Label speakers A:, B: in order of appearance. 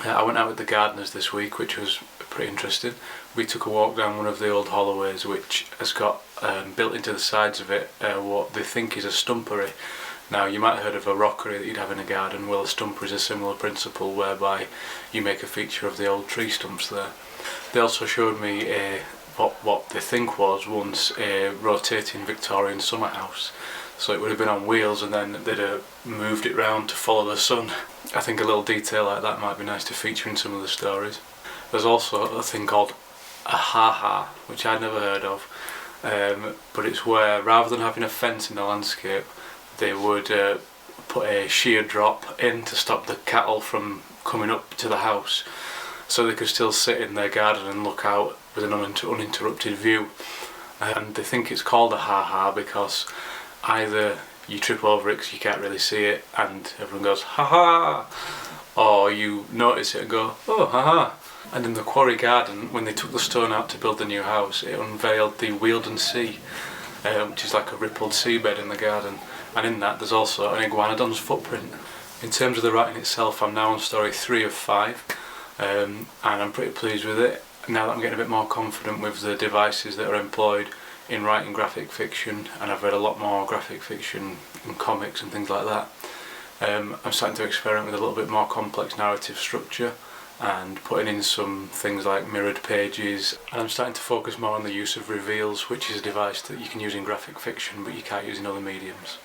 A: I went out with the gardeners this week, which was pretty interesting. We took a walk down one of the old holloways, which has got built into the sides of it what they think is a stumpery. Now, you might have heard of a rockery that you'd have in a garden. Well, a stumper is a similar principle whereby you make a feature of the old tree stumps there. They also showed me what they think was once a rotating Victorian summer house. So it would have been on wheels and then they'd have moved it round to follow the sun. I think a little detail like that might be nice to feature in some of the stories. There's also a thing called a HaHa, which I'd never heard of, but it's where rather than having a fence in the landscape, they would put a sheer drop in to stop the cattle from coming up to the house, so they could still sit in their garden and look out with an uninterrupted view. And they think it's called a HaHa because either you trip over it because you can't really see it and everyone goes ha-ha, or you notice it and go oh ha-ha. And in the quarry garden, when they took the stone out to build the new house, it unveiled the Wealden Sea, which is like a rippled seabed in the garden, and in that there's also an iguanodon's footprint. In terms of the writing itself, I'm now on story 3 of 5, and I'm pretty pleased with it. Now that I'm getting a bit more confident with the devices that are employed in writing graphic fiction, and I've read a lot more graphic fiction and comics and things like that, I'm starting to experiment with a little bit more complex narrative structure and putting in some things like mirrored pages, and I'm starting to focus more on the use of reveals, which is a device that you can use in graphic fiction but you can't use in other mediums.